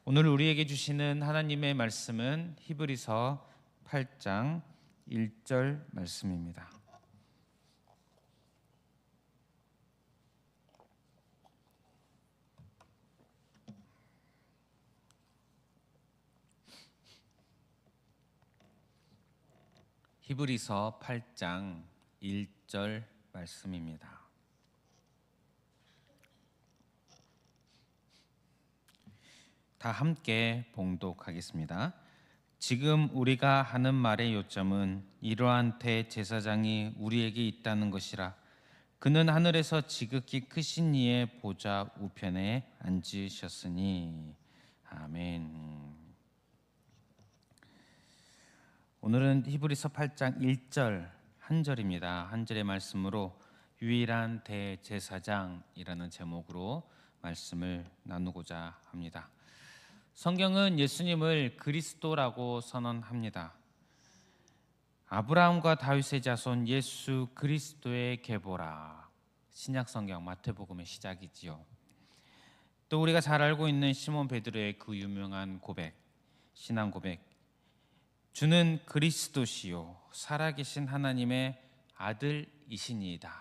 오늘 우리에게 주시는 하나님의 말씀은 히브리서 8장 1절 말씀입니다. 히브리서 8장 1절 말씀입니다. 다 함께 봉독하겠습니다. 지금 우리가 하는 말의 요점은 이러한 대제사장이 우리에게 있다는 것이라. 그는 하늘에서 지극히 크신 이의 보좌 우편에 앉으셨으니. 아멘. 오늘은 히브리서 8장 1절 한 절입니다. 한 절의 말씀으로 유일한 대제사장이라는 제목으로 말씀을 나누고자 합니다. 성경은 예수님을 그리스도라고 선언합니다. 아브라함과 다윗의 자손 예수 그리스도의 계보라. 신약 성경 마태복음의 시작이지요. 또 우리가 잘 알고 있는 시몬 베드로의 그 유명한 고백, 신앙 고백. 주는 그리스도시요 살아계신 하나님의 아들이시니이다.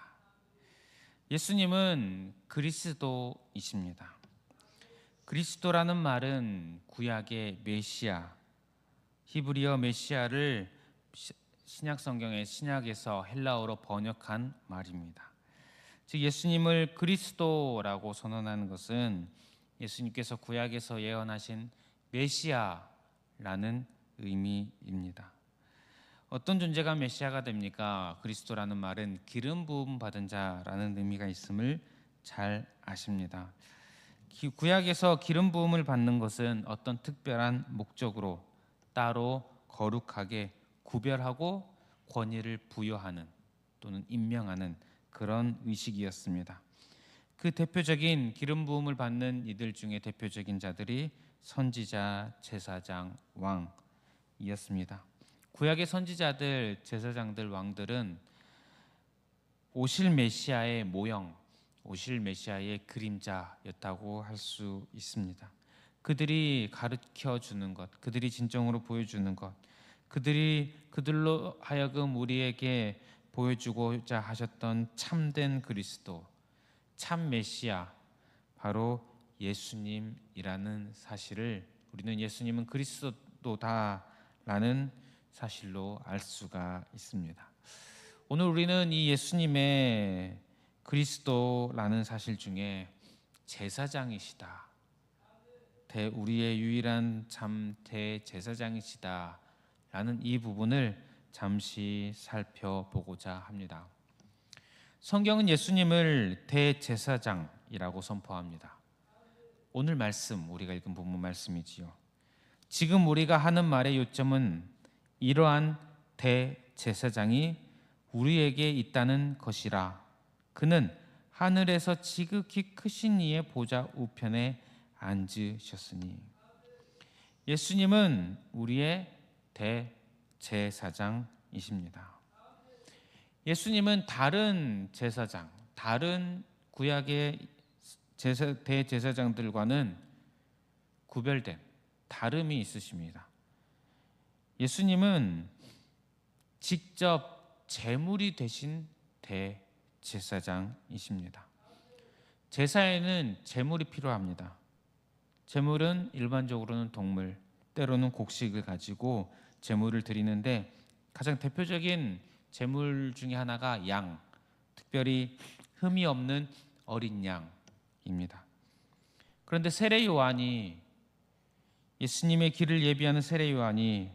예수님은 그리스도이십니다. 그리스도라는 말은 구약의 메시아, 히브리어 메시아를 신약 성경의 신약에서 헬라어로 번역한 말입니다. 즉 예수님을 그리스도라고 선언하는 것은 예수님께서 구약에서 예언하신 메시아라는 의미입니다. 어떤 존재가 메시아가 됩니까? 그리스도라는 말은 기름 부음 받은 자라는 의미가 있음을 잘 아십니다. 구약에서 기름 부음을 받는 것은 어떤 특별한 목적으로 따로 거룩하게 구별하고 권위를 부여하는 또는 임명하는 그런 의식이었습니다. 그 대표적인 기름 부음을 받는 이들 중에 대표적인 자들이 선지자, 제사장, 왕이었습니다. 구약의 선지자들, 제사장들, 왕들은 오실 메시아의 모형, 오실 메시아의 그림자였다고 할 수 있습니다. 그들이 가르쳐 주는 것, 그들이 진정으로 보여주는 것, 그들로 하여금 우리에게 보여주고자 하셨던 참된 그리스도, 참 메시아, 바로 예수님이라는 사실을 우리는 예수님은 그리스도다라는 사실로 알 수가 있습니다. 오늘 우리는 이 예수님의 그리스도라는 사실 중에 제사장이시다, 우리의 유일한 참 대제사장이시다 라는 이 부분을 잠시 살펴보고자 합니다. 성경은 예수님을 대제사장이라고 선포합니다. 오늘 말씀, 우리가 읽은 본문 말씀이지요. 지금 우리가 하는 말의 요점은 이러한 대제사장이 우리에게 있다는 것이라. 그는 하늘에서 지극히 크신 이의 보좌 우편에 앉으셨으니. 예수님은 우리의 대제사장이십니다. 예수님은 다른 제사장, 다른 구약의 대제사장들과는 구별된 다름이 있으십니다. 예수님은 직접 제물이 되신 대제사장이십니다. 제사에는 제물이 필요합니다. 제물은 일반적으로는 동물, 때로는 곡식을 가지고 제물을 드리는데 가장 대표적인 제물 중에 하나가 양, 특별히 흠이 없는 어린 양입니다. 그런데 세례 요한이, 예수님의 길을 예비하는 세례 요한이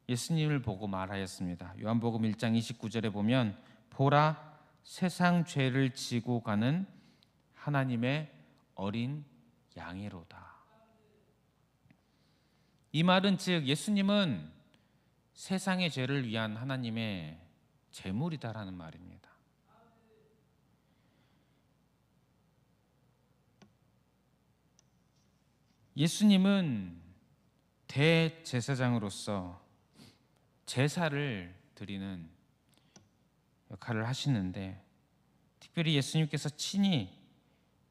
예수님을 보고 말하였습니다. 요한복음 1장 29절에 보면 보라, 세상 죄를 지고 가는 하나님의 어린 양이로다. 이 말은 즉 예수님은 세상의 죄를 위한 하나님의 제물이다라는 말입니다. 예수님은 대제사장으로서 제사를 드리는 역할을 하시는데, 특별히 예수님께서 친히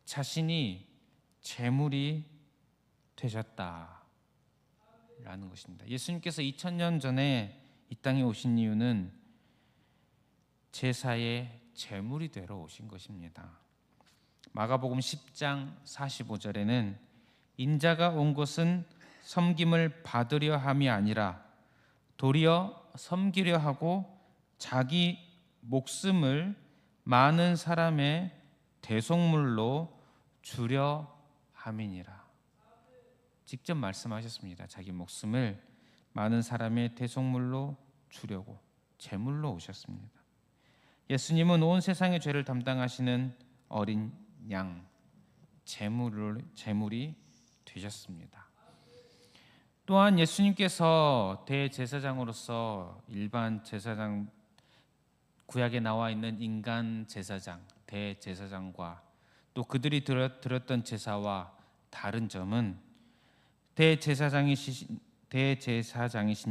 자신이 제물이 되셨다 것입니다. 예수님께서 2000년 전에 이 땅에 오신 이유는 제사의 제물이 되러 오신 것입니다. 마가복음 10장 45절에는 인자가 온 것은 섬김을 받으려 함이 아니라 도리어 섬기려 하고 자기 목숨을 많은 사람의 대속물로 주려 함이니라. 직접 말씀하셨습니다. 자기 목숨을 많은 사람의 대속물로 주려고 제물로 오셨습니다. 예수님은 온 세상의 죄를 담당하시는 어린 양 제물이 되셨습니다. 또한 예수님께서 대제사장으로서 일반 제사장, 구약에 나와 있는 인간 제사장, 대제사장과 또 그들이 드렸던 제사와 다른 점은 대제사장이신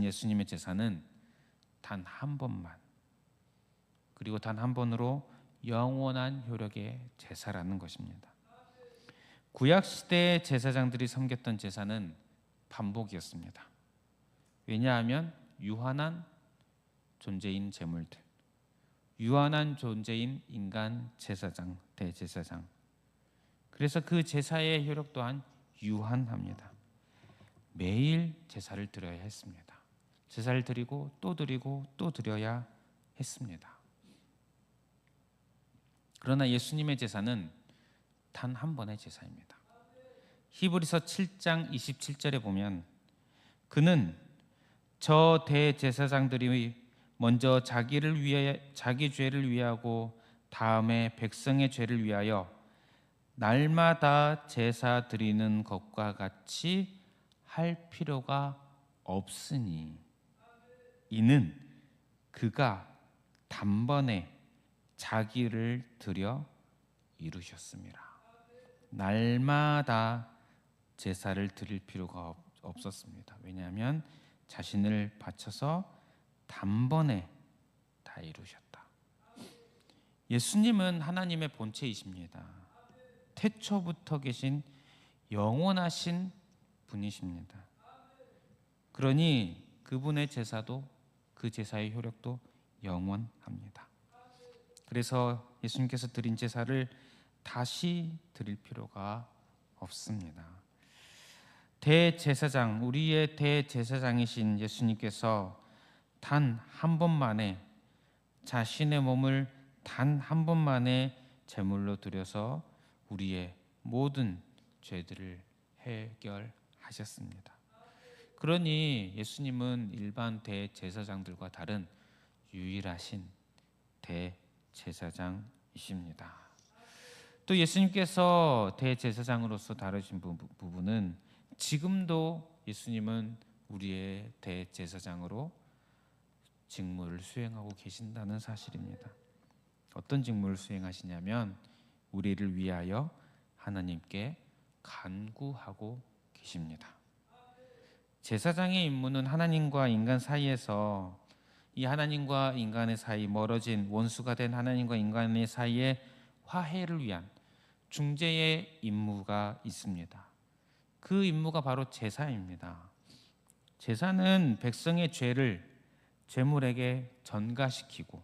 예수님의 제사는 단 한 번만, 그리고 단 한 번으로 영원한 효력의 제사라는 것입니다. 구약 시대의 제사장들이 섬겼던 제사는 반복이었습니다. 왜냐하면 유한한 존재인 제물들, 유한한 존재인 인간 제사장, 대제사장, 그래서 그 제사의 효력 또한 유한합니다. 매일 제사를 드려야 했습니다. 제사를 드리고 또 드리고 또 드려야 했습니다. 그러나 예수님의 제사는 단 한 번의 제사입니다. 히브리서 7장 27절에 보면 그는 저 대제사장들이 먼저 자기 죄를 위하고 다음에 백성의 죄를 위하여 날마다 제사 드리는 것과 같이 할 필요가 없으니 이는 그가 단번에 자기를 드려 이루셨습니다. 날마다 제사를 드릴 필요가 없었습니다. 왜냐하면 자신을 바쳐서 단번에 다 이루셨다. 예수님은 하나님의 본체이십니다. 태초부터 계신 영원하신 분이십니다. 그러니 그분의 제사도, 그 제사의 효력도 영원합니다. 그래서 예수님께서 드린 제사를 다시 드릴 필요가 없습니다. 대제사장, 우리의 대제사장이신 예수님께서 단 한 번만에 자신의 몸을 단 한 번만에 제물로 드려서 우리의 모든 죄들을 해결하셨습니다. 그러니 예수님은 일반 대제사장들과 다른 유일하신 대제사장이십니다. 또 예수님께서 대제사장으로서 다루신 부분은 지금도 예수님은 우리의 대제사장으로 직무를 수행하고 계신다는 사실입니다. 어떤 직무를 수행하시냐면 우리를 위하여 하나님께 간구하고 계십니다. 제사장의 임무는 하나님과 인간 사이에서 이 하나님과 인간의 사이, 멀어진 원수가 된 하나님과 인간의 사이에 화해를 위한 중재의 임무가 있습니다. 그 임무가 바로 제사입니다. 제사는 백성의 죄를 제물에게 전가시키고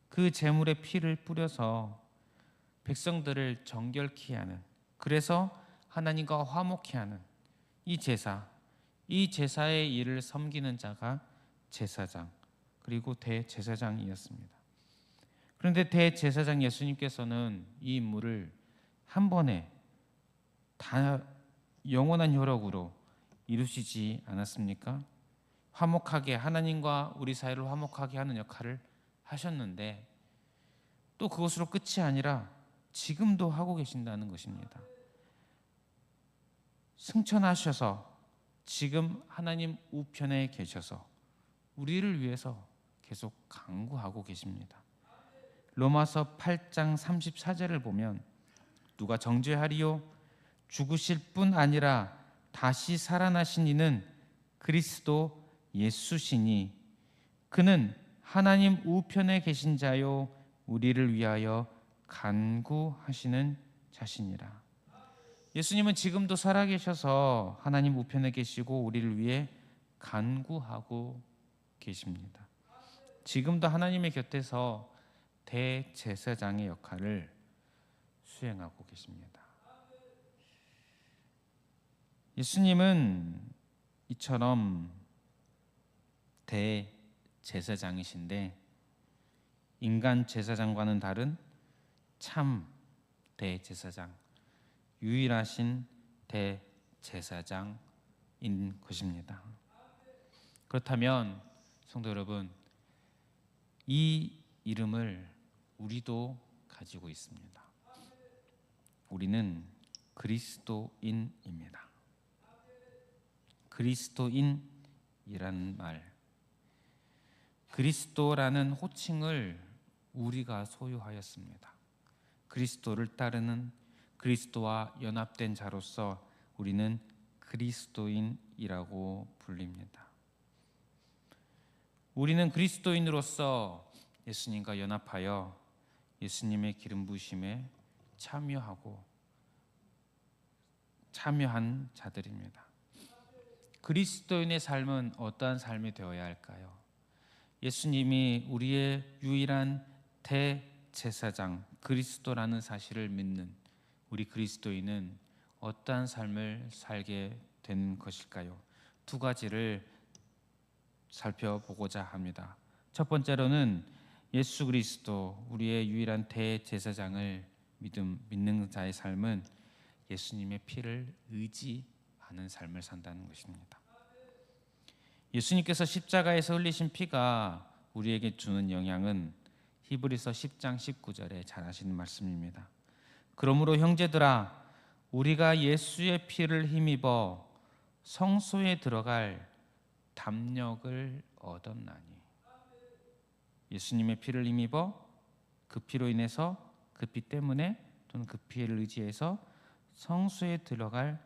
그 제물의 피를 뿌려서 백성들을 정결케 하는, 그래서 하나님과 화목케 하는 이 제사의 일을 섬기는 자가 제사장, 그리고 대제사장이었습니다. 그런데 대제사장 예수님께서는 이 임무를 한 번에 다 영원한 효력으로 이루시지 않았습니까? 화목하게, 하나님과 우리 사이를 화목하게 하는 역할을 하셨는데 또 그것으로 끝이 아니라 지금도 하고 계신다는 것입니다. 승천하셔서 지금 하나님 우편에 계셔서 우리를 위해서 계속 간구하고 계십니다. 로마서 8장 34절을 보면 누가 정죄하리요? 죽으실 뿐 아니라 다시 살아나신 이는 그리스도 예수시니 그는 하나님 우편에 계신 자요 우리를 위하여 간구하시는 자시니라. 예수님은 지금도 살아계셔서 하나님 우편에 계시고 우리를 위해 간구하고 계십니다. 지금도 하나님의 곁에서 대제사장의 역할을 수행하고 계십니다. 예수님은 이처럼 대제사장이신데 인간 제사장과는 다른 참 대제사장, 유일하신 대제사장인 것입니다. 그렇다면 성도 여러분, 이 이름을 우리도 가지고 있습니다. 우리는 그리스도인입니다. 그리스도인이라는 말, 그리스도라는 호칭을 우리가 소유하였습니다. 그리스도를 따르는 그리스도와 연합된 자로서 우리는 그리스도인이라고 불립니다. 우리는 그리스도인으로서 예수님과 연합하여 예수님의 기름 부으심에 참여한 자들입니다. 그리스도인의 삶은 어떠한 삶이 되어야 할까요? 예수님이 우리의 유일한 대제사장 그리스도라는 사실을 믿는 우리 그리스도인은 어떠한 삶을 살게 된 것일까요? 두 가지를 살펴보고자 합니다. 첫 번째로는 예수 그리스도 우리의 유일한 대제사장을 믿는 자의 삶은 예수님의 피를 의지하는 삶을 산다는 것입니다. 예수님께서 십자가에서 흘리신 피가 우리에게 주는 영향은 히브리서 10장 19절에 잘 아시는 말씀입니다. 그러므로 형제들아 우리가 예수의 피를 힘입어 성소에 들어갈 담력을 얻었나니. 예수님의 피를 힘입어 그 피로 인해서 그 피 때문에 또는 그 피를 의지해서 성소에 들어갈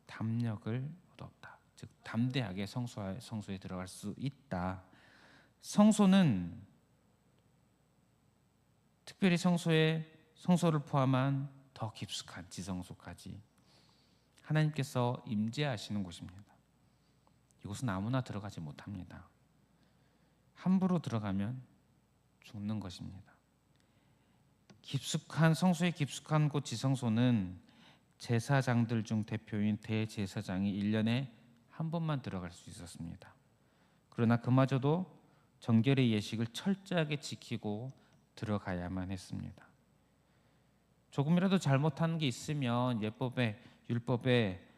담력을 얻었다. 즉 담대하게 성소에 들어갈 수 있다. 성소는 특별히 성소를 포함한 더 깊숙한 지성소까지 하나님께서 임재하시는 곳입니다. 이곳은 아무나 들어가지 못합니다. 함부로 들어가면 죽는 것입니다. 성소의 깊숙한 곳 지성소는 제사장들 중 대표인 대제사장이 1년에 한 번만 들어갈 수 있었습니다. 그러나 그마저도 정결의 예식을 철저하게 지키고 들어가야만 했습니다. 조금이라도 잘못한 게 있으면 율법에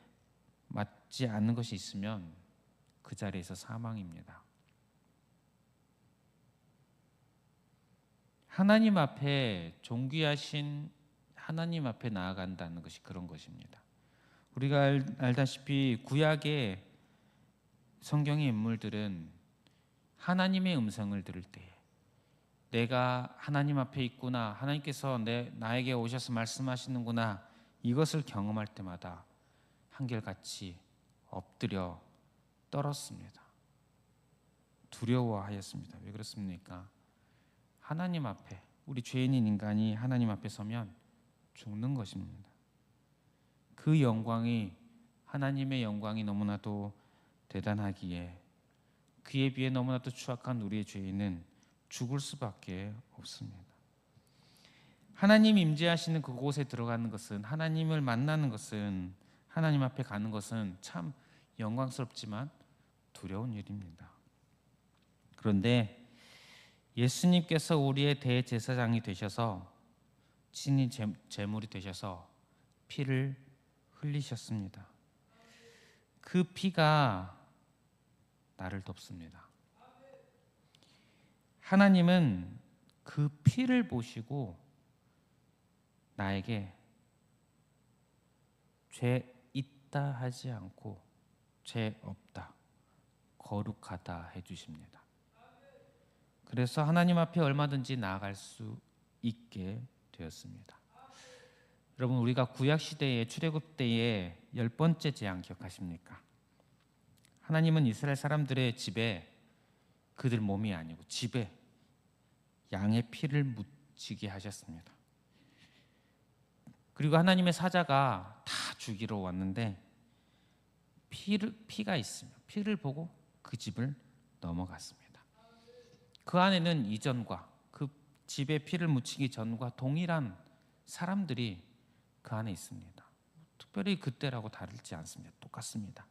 맞지 않는 것이 있으면 그 자리에서 사망입니다. 하나님 앞에 존귀하신 하나님 앞에 나아간다는 것이 그런 것입니다. 우리가 알다시피 구약의 성경의 인물들은 하나님의 음성을 들을 때에 내가 하나님 앞에 있구나, 하나님께서 나에게 오셔서 말씀하시는구나, 이것을 경험할 때마다 한결같이 엎드려 떨었습니다. 두려워하였습니다. 왜 그렇습니까? 하나님 앞에, 우리 죄인인 인간이 하나님 앞에 서면 죽는 것입니다. 그 영광이, 하나님의 영광이 너무나도 대단하기에 그에 비해 너무나도 추악한 우리의 죄인은 죽을 수밖에 없습니다. 하나님 임재하시는 그곳에 들어가는 것은, 하나님을 만나는 것은, 하나님 앞에 가는 것은 참 영광스럽지만 두려운 일입니다. 그런데 예수님께서 우리의 대제사장이 되셔서, 친히 제물이 되셔서 피를 흘리셨습니다. 그 피가 나를 돕습니다. 하나님은 그 피를 보시고 나에게 죄 있다 하지 않고 죄 없다, 거룩하다 해주십니다. 그래서 하나님 앞에 얼마든지 나아갈 수 있게 되었습니다. 여러분, 우리가 구약 시대의 출애굽 때의 10번째 재앙 기억하십니까? 하나님은 이스라엘 사람들의 집에, 그들 몸이 아니고 집에 양의 피를 묻히게 하셨습니다. 그리고 하나님의 사자가 다 죽이러 왔는데 피가 있으면 피를 보고 그 집을 넘어갔습니다. 그 안에는 이전과 그 집에 피를 묻히기 전과 동일한 사람들이 그 안에 있습니다. 특별히 그때라고 다르지 않습니다. 똑같습니다.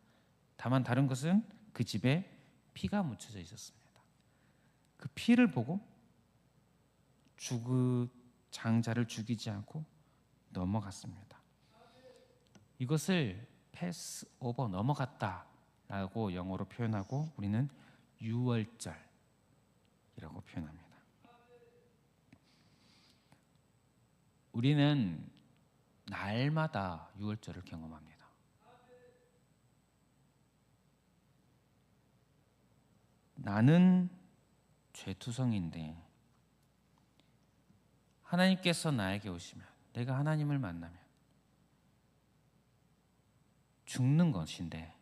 다만 다른 것은 그 집에 피가 묻혀져 있었습니다. 그 피를 보고 장자를 죽이지 않고 넘어갔습니다. 이것을 패스 오버, 넘어갔다라고 영어로 표현하고 우리는 유월절이라고 표현합니다. 우리는 날마다 유월절을 경험합니다. 나는 죄투성인데 하나님께서 나에게 오시면, 내가 하나님을 만나면 죽는 것인데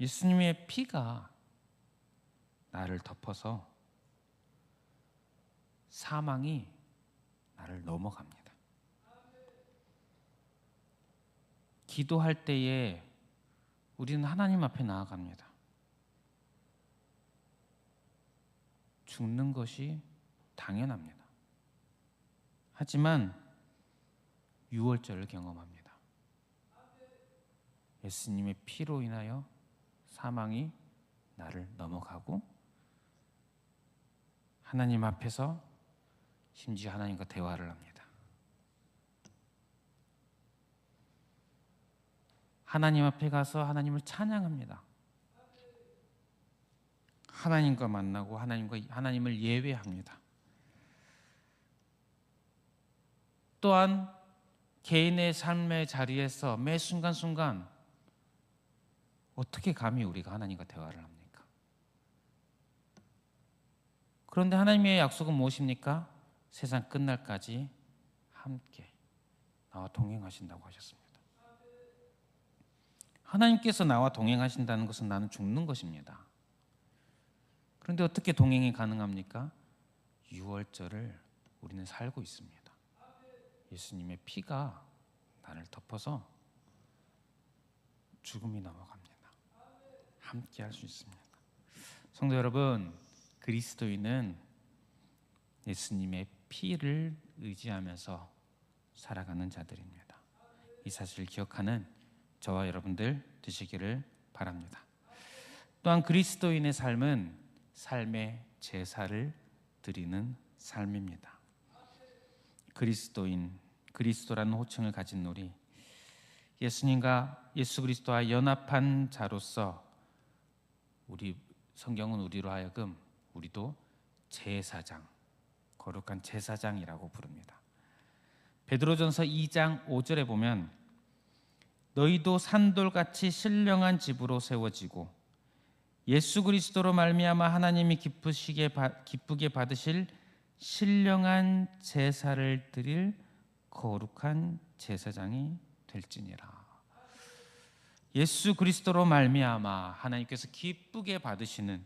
예수님의 피가 나를 덮어서 사망이 나를 넘어갑니다. 기도할 때에 우리는 하나님 앞에 나아갑니다. 죽는 것이 당연합니다. 하지만 유월절을 경험합니다. 예수님의 피로 인하여 사망이 나를 넘어가고 하나님 앞에서 심지어 하나님과 대화를 합니다. 하나님 앞에 가서 하나님을 찬양합니다. 하나님과 만나고 하나님을 예배합니다. 또한 개인의 삶의 자리에서 매 순간순간 어떻게 감히 우리가 하나님과 대화를 합니까? 그런데 하나님의 약속은 무엇입니까? 세상 끝날까지 함께 나와 동행하신다고 하셨습니다. 하나님께서 나와 동행하신다는 것은 나는 죽는 것입니다. 그런데 어떻게 동행이 가능합니까? 유월절을 우리는 살고 있습니다. 예수님의 피가 나를 덮어서 죽음이 넘어갑니다. 함께 할 수 있습니다. 성도 여러분, 그리스도인은 예수님의 피를 의지하면서 살아가는 자들입니다. 이 사실을 기억하는 저와 여러분들 되시기를 바랍니다. 또한 그리스도인의 삶은 삶의 제사를 드리는 삶입니다. 그리스도라는 호칭을 가진 우리, 예수 그리스도와 연합한 자로서 우리 성경은 우리로 하여금 우리도 제사장, 거룩한 제사장이라고 부릅니다. 베드로전서 2장 5절에 보면 너희도 산돌같이 신령한 집으로 세워지고 예수 그리스도로 말미암아 하나님이 기쁘게 받으실 신령한 제사를 드릴 거룩한 제사장이 될지니라. 예수 그리스도로 말미암아 하나님께서 기쁘게 받으시는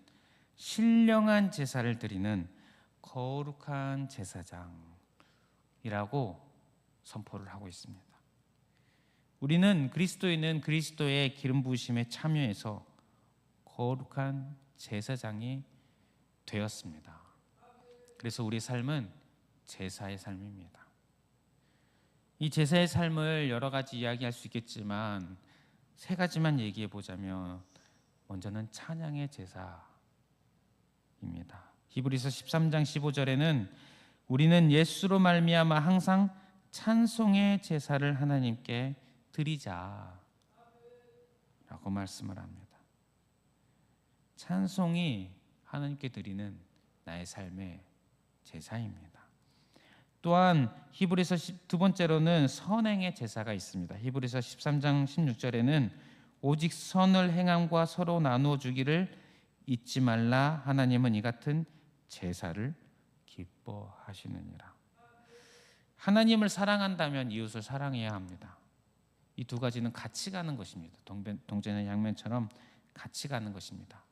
신령한 제사를 드리는 거룩한 제사장이라고 선포를 하고 있습니다. 우리는 그리스도인은 그리스도의 기름 부으심에 참여해서 거룩한 제사장이 되었습니다. 그래서 우리 삶은 제사의 삶입니다. 이 제사의 삶을 여러 가지 이야기할 수 있겠지만 세 가지만 얘기해 보자면, 먼저는 찬양의 제사입니다. 히브리서 13장 15절에는 우리는 예수로 말미암아 항상 찬송의 제사를 하나님께 드리자 라고 말씀을 합니다. 찬송이 하나님께 드리는 나의 삶의 제사입니다. 또한 히브리서 두 번째로는 선행의 제사가 있습니다. 히브리서 13장 16절에는 오직 선을 행함과 서로 나누어 주기를 잊지 말라. 하나님은 이 같은 제사를 기뻐하시느니라. 하나님을 사랑한다면 이웃을 사랑해야 합니다. 이 두 가지는 같이 가는 것입니다. 동전의 양면처럼 같이 가는 것입니다.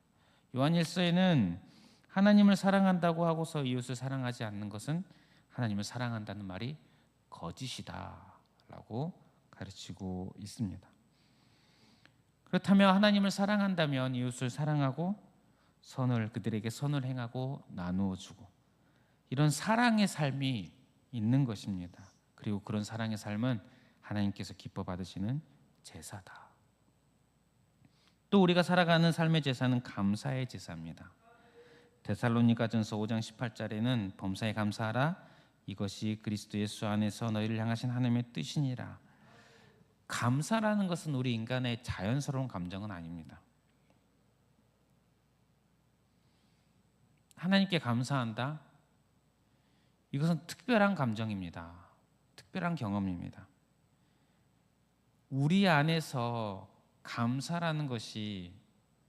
요한일서에는 하나님을 사랑한다고 하고서 이웃을 사랑하지 않는 것은 하나님을 사랑한다는 말이 거짓이다라고 가르치고 있습니다. 그렇다면 하나님을 사랑한다면 이웃을 사랑하고 그들에게 선을 행하고 나누어 주고, 이런 사랑의 삶이 있는 것입니다. 그리고 그런 사랑의 삶은 하나님께서 기뻐 받으시는 제사다. 또 우리가 살아가는 삶의 제사는 감사의 제사입니다. 데살로니가전서 5장 18절에는 범사에 감사하라, 이것이 그리스도 예수 안에서 너희를 향하신 하나님의 뜻이니라. 감사라는 것은 우리 인간의 자연스러운 감정은 아닙니다. 하나님께 감사한다? 이것은 특별한 감정입니다. 특별한 경험입니다. 우리 안에서 감사라는 것이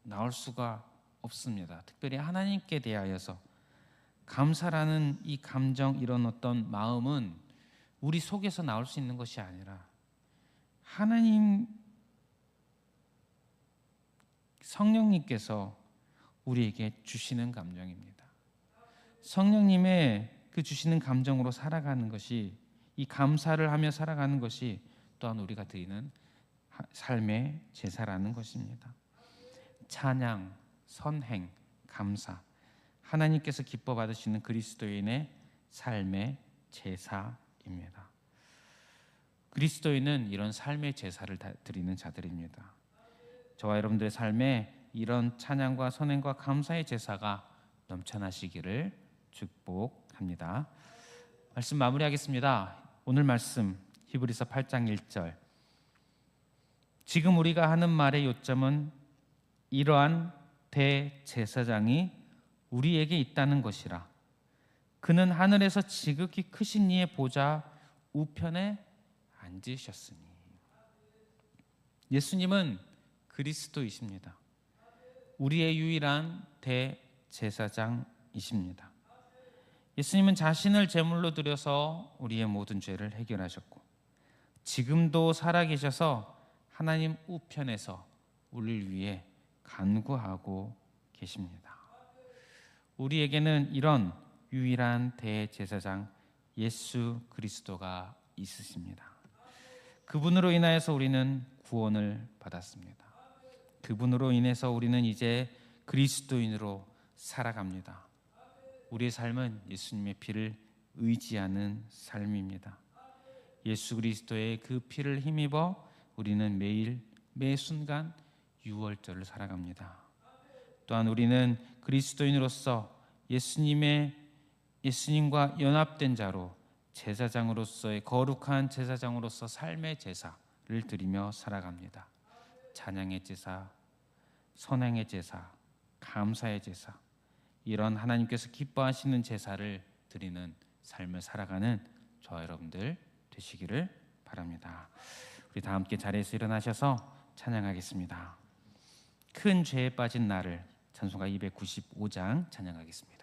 나올 수가 없습니다. 특별히 하나님께 대하여서 감사라는 이 감정, 이런 어떤 마음은 우리 속에서 나올 수 있는 것이 아니라 하나님, 성령님께서 우리에게 주시는 감정입니다. 성령님의 그 주시는 감정으로 살아가는 것이, 이 감사를 하며 살아가는 것이 또한 우리가 드리는 삶의 제사라는 것입니다. 찬양, 선행, 감사, 하나님께서 기뻐 받으시는 그리스도인의 삶의 제사입니다. 그리스도인은 이런 삶의 제사를 드리는 자들입니다. 저와 여러분들의 삶에 이런 찬양과 선행과 감사의 제사가 넘쳐나시기를 축복합니다. 말씀 마무리하겠습니다. 오늘 말씀 히브리서 8장 1절. 지금 우리가 하는 말의 요점은 이러한 대제사장이 우리에게 있다는 것이라. 그는 하늘에서 지극히 크신 이의 보좌 우편에 앉으셨으니. 예수님은 그리스도이십니다. 우리의 유일한 대제사장이십니다. 예수님은 자신을 제물로 드려서 우리의 모든 죄를 해결하셨고, 지금도 살아계셔서 하나님 우편에서 우리를 위해 간구하고 계십니다. 우리에게는 이런 유일한 대제사장 예수 그리스도가 있으십니다. 그분으로 인하여서 우리는 구원을 받았습니다. 그분으로 인해서 우리는 이제 그리스도인으로 살아갑니다. 우리의 삶은 예수님의 피를 의지하는 삶입니다. 예수 그리스도의 그 피를 힘입어 우리는 매일 매 순간 유월절을 살아갑니다. 또한 우리는 그리스도인으로서 예수님과 연합된 자로 제사장으로서의 거룩한 제사장으로서 삶의 제사를 드리며 살아갑니다. 찬양의 제사, 선행의 제사, 감사의 제사, 이런 하나님께서 기뻐하시는 제사를 드리는 삶을 살아가는 저와 여러분들 되시기를 바랍니다. 우리 다 함께 자리에서 일어나셔서 찬양하겠습니다. 큰 죄에 빠진 나를, 찬송가 295장 찬양하겠습니다.